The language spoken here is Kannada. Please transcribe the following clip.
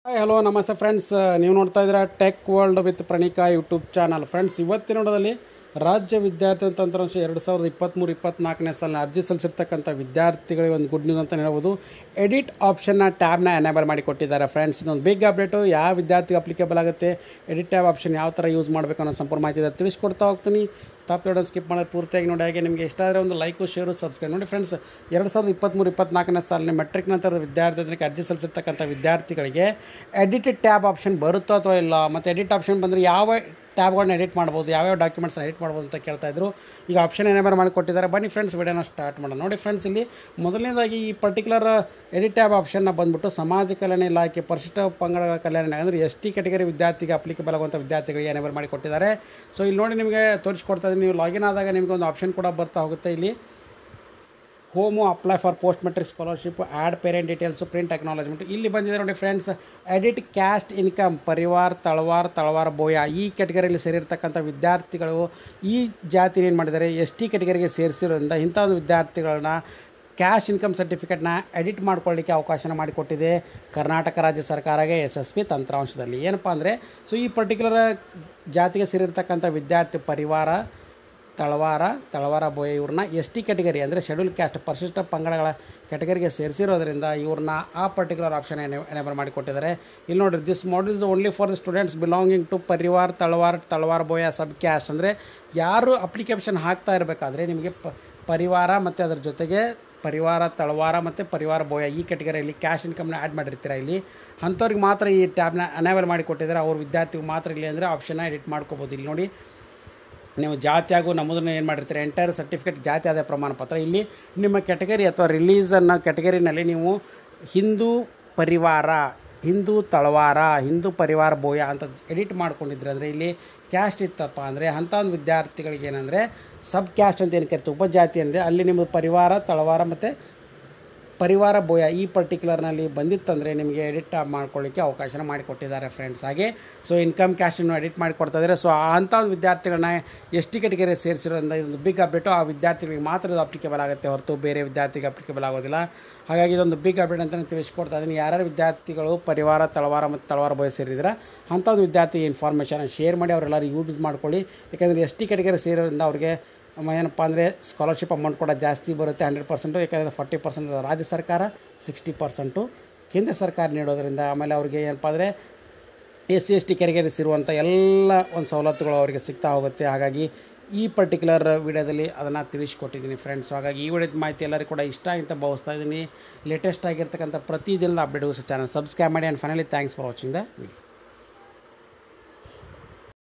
ಹಾಯ್ ಹಲೋ ನಮಸ್ತೆ ಫ್ರೆಂಡ್ಸ್, ನೀವು ನೋಡ್ತಾ ಇದ್ದೀರಾ tech world with Pranika YouTube channel. Friends, ಇವತ್ತಿನ ನೋಡೋದಲ್ಲಿ ರಾಜ್ಯ ವಿದ್ಯಾರ್ಥಿ ತಂತ್ರಾಂಶ 2023-24ನೇ ಸಾಲಿನ ಅರ್ಜಿ ಸಲ್ಲಿಸಿರ್ತಕ್ಕಂಥ ವಿದ್ಯಾರ್ಥಿಗಳಿಗೆ ಒಂದು ಗುಡ್ ನ್ಯೂಸ್ ಅಂತ ಹೇಳ್ಬೋದು. ಎಡಿಟ್ ಆಪ್ಷನ್ನ ಟ್ಯಾಬ್ನ ಎನೇಬಲ್ ಮಾಡಿ ಕೊಟ್ಟಿದ್ದಾರೆ. ಫ್ರೆಂಡ್ಸ್, ಇದೊಂದು ಬಿಗ್ ಅಪ್ಡೇಟು. ಯಾವ ವಿದ್ಯಾರ್ಥಿಗೆ ಅಪ್ಲಿಕೇಬಲ್ ಆಗುತ್ತೆ, ಎಡಿಟ್ ಟ್ಯಾಬ್ ಆಪ್ಷನ್ ಯಾವ ಥರ ಯೂಸ್ ಮಾಡಬೇಕು ಅನ್ನೋ ಸಂಪೂರ್ಣ ಮಾಹಿತಿ ತಿಳಿಸ್ಕೊಡ್ತಾ ಹೋಗ್ತೀನಿ. ತಪ್ಪು ಸ್ಕಿಪ್ ಮಾಡೋದು ಪೂರ್ತಿಯಾಗಿ ನೋಡಿ. ಹಾಗೆ ನಿಮಗೆ ಇಷ್ಟ ಆದರೆ ಒಂದು ಲೈಕು, ಶೇರು, ಸಬ್ಸ್ಕ್ರೈಬ್ ನೋಡಿ. ಫ್ರೆಂಡ್ಸ್, 2023-24ನೇ ಸಾಲಿನ ಮೆಟ್ರಿಕ್ ನಂತರದ ವಿದ್ಯಾರ್ಥಿಗಳಿಗೆ ಅರ್ಜಿ ಸಲ್ಲಿಸಿರ್ತಕ್ಕಂಥ ವಿದ್ಯಾರ್ಥಿಗಳಿಗೆ ಎಡಿಟೆಡ್ ಟ್ಯಾಬ್ ಆಪ್ಷನ್ ಬರುತ್ತೋ ಅಥವಾ ಇಲ್ಲ, ಮತ್ತು ಎಡಿಟ್ ಆಪ್ಷನ್ ಬಂದರೆ ಯಾವ ಟ್ಯಾಬ್ಗಳನ್ನ ಎಡಿಟ್ ಮಾಡ್ಬೋದು, ಯಾವ್ಯಾವ ಡಾಕ್ಯುಮೆಂಟ್ಸ್ನ ಎಡಿಟ್ ಮಾಡ್ಬೋದು ಅಂತ ಕೇಳ್ತಾಯಿದ್ರು. ಈಗ ಆಪ್ಷನ್ ಏನೇಬರ್ ಮಾಡಿ ಕೊಟ್ಟಿದ್ದಾರೆ. ಬನ್ನಿ ಫ್ರೆಂಡ್ಸ್, ವಿಡಿಯೋನ ಸ್ಟಾರ್ಟ್ ಮಾಡೋಣ. ನೋಡಿ ಫ್ರೆಂಡ್ಸ್, ಇಲ್ಲಿ ಮೊದಲನೇದಾಗಿ ಈ ಪರ್ಟಿಕ್ಯುಲರ್ ಎಡಿಟ್ ಟ್ಯಾಬ್ ಆಪ್ಷನ್ನ ಬಂದುಬಿಟ್ಟು ಸಮಾಜ ಕಲ್ಯಾಣ ಇಲಾಖೆ ಪರಿಶಿಷ್ಟ ಪಂಗಡಗಳ ಕಲ್ಯಾಣ ಅಂದರೆ ST ಕ್ಯಾಟಗರಿ ವಿದ್ಯಾರ್ಥಿಗೆ ಅಪ್ಲಿಕೇಬಲ್ ಆಗುವಂಥ ವಿದ್ಯಾರ್ಥಿಗಳಿಗೆ ಏನೇಬರ್ ಮಾಡಿ ಕೊಟ್ಟಿದ್ದಾರೆ. ಸೊ ಇಲ್ಲಿ ನೋಡಿ ನಿಮಗೆ ತೋರಿಸ್ಕೊಡ್ತಾ ಇದ್ದೀನಿ. ನೀವು ಲಾಗಿನ್ ಆದಾಗ ನಿಮಗೆ ಒಂದು ಆಪ್ಷನ್ ಕೂಡ ಬರ್ತಾ ಹೋಗುತ್ತೆ. ಇಲ್ಲಿ home, apply for post matric scholarship, add parent details, print acknowledgement. ಇಲ್ಲಿ ಬಂದಿದೆ ನೋಡಿ friends, edit caste income, Parivar, ತಳವಾರ ಬೋಯ ಈ ಕ್ಯಾಟಗರಿಯಲ್ಲಿ ಸೇರಿರ್ತಕ್ಕಂಥ ವಿದ್ಯಾರ್ಥಿಗಳು ಈ ಜಾತಿ ಏನು ಮಾಡಿದ್ದಾರೆ, ST ಕ್ಯಾಟಗರಿಗೆ ಸೇರಿಸಿರೋದ್ರಿಂದ ಇಂಥ ಒಂದು ವಿದ್ಯಾರ್ಥಿಗಳನ್ನ ಕ್ಯಾಶ್ ಇನ್ಕಮ್ ಸರ್ಟಿಫಿಕೇಟ್ನ ಎಡಿಟ್ ಮಾಡ್ಕೊಳ್ಳಿಕ್ಕೆ ಅವಕಾಶನ ಮಾಡಿಕೊಟ್ಟಿದೆ ಕರ್ನಾಟಕ ರಾಜ್ಯ ಸರ್ಕಾರಕ್ಕೆ SSP ತಂತ್ರಾಂಶದಲ್ಲಿ. ಏನಪ್ಪ ಅಂದರೆ, ಸೊ ಈ ಪರ್ಟಿಕ್ಯುಲರ್ ಜಾತಿಗೆ ಸೇರಿರ್ತಕ್ಕಂಥ ವಿದ್ಯಾರ್ಥಿ ಪರಿವಾರ, ತಳವಾರ ಬೋಯ ಇವ್ರನ್ನ ST ಕ್ಯಾಟಗರಿ ಅಂದರೆ ಶೆಡ್ಯೂಲ್ ಕ್ಯಾಸ್ಟ್ ಪರಿಶಿಷ್ಟ ಪಂಗಡಗಳ ಕ್ಯಾಟಗರಿಗೆ ಸೇರಿಸಿರೋದ್ರಿಂದ ಇವ್ರನ್ನ ಆ ಪರ್ಟಿಕ್ಯುಲರ್ ಆಪ್ಷನ್ ಎನೇಬಲ್ ಮಾಡಿಕೊಟ್ಟಿದ್ದಾರೆ. ಇಲ್ಲಿ ನೋಡಿರಿ, this model is only for the students belonging to Talawara Boya sub caste. ಅಂದರೆ ಯಾರು ಅಪ್ಲಿಕೇಶನ್ ಹಾಕ್ತಾ ಇರಬೇಕಾದ್ರೆ ನಿಮಗೆ ಪರಿವಾರ ಮತ್ತು ಅದರ ಜೊತೆಗೆ ತಳವಾರ ಮತ್ತು ಪರಿವಾರ ಬೋಯ ಈ ಕ್ಯಾಟಗರಿಯಲ್ಲಿ ಕ್ಯಾಶ್ ಇನ್ಕಮ್ನ ಆ್ಯಡ್ ಮಾಡಿರ್ತೀರ. ಇಲ್ಲಿ ಅಂಥವ್ರಿಗೆ ಮಾತ್ರ ಈ ಟ್ಯಾಬ್ನ ಎನೇಬಲ್ ಮಾಡಿ ಕೊಟ್ಟಿದ್ದಾರೆ. ಅವ್ರ ವಿದ್ಯಾರ್ಥಿಗೆ ಮಾತ್ರ ಇಲ್ಲಿ ಅಂದರೆ ಆಪ್ಷನ್ನ ಎಡಿಟ್ ಮಾಡ್ಕೋಬೋದು. ಇಲ್ಲಿ ನೋಡಿ, ನೀವು ಜಾತಿ ಹಾಗೂ ನಮ್ಮದನ್ನು ಏನು ಮಾಡಿರ್ತೀರಿ, ಎಂಟೈರ್ ಸರ್ಟಿಫಿಕೇಟ್ ಜಾತಿ ಆದ ಪ್ರಮಾಣ ಪತ್ರ. ಇಲ್ಲಿ ನಿಮ್ಮ ಕ್ಯಾಟಗರಿ ಅಥವಾ ರಿಲೀಸನ್ನ ಕ್ಯಾಟಗರಿನಲ್ಲಿ ನೀವು ಹಿಂದೂ ಪರಿವಾರ ಬೋಯ ಅಂತ ಎಡಿಟ್ ಮಾಡ್ಕೊಂಡಿದ್ರೆ ಅಂದರೆ ಇಲ್ಲಿ ಕ್ಯಾಸ್ಟ್ ಇತ್ತಪ್ಪ ಅಂದರೆ ಅಂಥ ಒಂದು ವಿದ್ಯಾರ್ಥಿಗಳಿಗೆ ಏನಂದರೆ ಸಬ್ ಕ್ಯಾಸ್ಟ್ ಅಂತ ಏನು ಕರಿತೀವಿ, ಉಪಜಾತಿ ಅಂದರೆ ಅಲ್ಲಿ ನಿಮ್ಮದು ತಳವಾರ ಮತ್ತು ಪರಿವಾರ ಬೋಯ ಈ ಪರ್ಟಿಕ್ಯುಲರ್ನಲ್ಲಿ ಬಂದಿತ್ತಂದರೆ ನಿಮಗೆ ಎಡಿಟ್ ಮಾಡ್ಕೊಳ್ಳಿಕ್ಕೆ ಅವಕಾಶನ ಮಾಡಿಕೊಟ್ಟಿದ್ದಾರೆ ಫ್ರೆಂಡ್ಸ್. ಹಾಗೆ ಸೊ ಇನ್ಕಮ್ ಕ್ಯಾಶನ್ನು ಎಡಿಟ್ ಮಾಡಿಕೊಡ್ತಾ ಇದ್ದಾರೆ. ಸೊ ಅಂಥ ಒಂದು ವಿದ್ಯಾರ್ಥಿಗಳನ್ನ ST ಕ್ಯಾಟಗರಿ ಸೇರಿಸಿರೋದ್ರಿಂದ ಇದೊಂದು ಬಿಗ್ ಅಪ್ಡೇಟು. ಆ ವಿದ್ಯಾರ್ಥಿಗಳಿಗೆ ಮಾತ್ರ ಇದು ಅಪ್ಲಿಕೇಬಲ್ ಆಗುತ್ತೆ, ಹೊರತು ಬೇರೆ ವಿದ್ಯಾರ್ಥಿಗೆ ಅಪ್ಲಿಕೇಬಲ್ ಆಗೋದಿಲ್ಲ. ಹಾಗಾಗಿ ಇದೊಂದು ಬಿಗ್ ಅಪ್ಡೇಟ್ ಅಂತಲೇ ತಿಳಿಸ್ಕೊಡ್ತಾ ಇದ್ದೀನಿ. ಯಾರ್ಯಾರು ವಿದ್ಯಾರ್ಥಿಗಳು ತಳವಾರ ಮತ್ತು ತಳವಾರ ಬೋಯ ಸೇರಿದ್ರೆ ಅಂಥ ಒಂದು ವಿದ್ಯಾರ್ಥಿ ಇನ್ಫಾರ್ಮೇಷನ್ ಶೇರ್ ಮಾಡಿ ಅವರೆಲ್ಲರೂ ಯೂಸ್ ಮಾಡ್ಕೊಳ್ಳಿ. ಯಾಕೆಂದರೆ ST ಕ್ಯಾಟಗರಿ ಸೇರೋದ್ರಿಂದ ಅವ್ರಿಗೆ ಏನಪ್ಪ ಅಂದರೆ ಸ್ಕಾಲರ್ಶಿಪ್ ಅಮೌಂಟ್ ಕೂಡ ಜಾಸ್ತಿ ಬರುತ್ತೆ, 100%. ಯಾಕಂದರೆ 40% ರಾಜ್ಯ ಸರ್ಕಾರ, 60% ಕೇಂದ್ರ ಸರ್ಕಾರ ನೀಡೋದ್ರಿಂದ. ಆಮೇಲೆ ಅವ್ರಿಗೆ ಏನಪ್ಪ ಅಂದರೆ SC ST ಕ್ಯಾಟಗರಿ ಇರುವಂಥ ಎಲ್ಲ ಒಂದು ಸವಲತ್ತುಗಳು ಅವರಿಗೆ ಸಿಗ್ತಾ ಹೋಗುತ್ತೆ. ಹಾಗಾಗಿ ಈ ಪರ್ಟಿಕ್ಯುಲರ್ ವಿಡಿಯೋದಲ್ಲಿ ಅದನ್ನು ತಿಳಿಸ್ಕೊಟ್ಟಿದ್ದೀನಿ ಫ್ರೆಂಡ್ಸ್. ಹಾಗಾಗಿ ಈ ವಿಡಿಯೋದ ಮಾಹಿತಿ ಎಲ್ಲರಿಗೂ ಕೂಡ ಇಷ್ಟ ಅಂತ ಭಾವಿಸ್ತಾ ಇದ್ದೀನಿ. ಲೇಟೆಸ್ಟ್ ಆಗಿರ್ತಕ್ಕಂಥ ಪ್ರತಿದಿನದ ಅಪ್ಡೇಟ್ಗೋಸ್ಕರ ಚಾನಲ್ ಸಬ್ಸ್ಕ್ರೈಬ್ ಮಾಡಿ. And finally thanks for watching the video.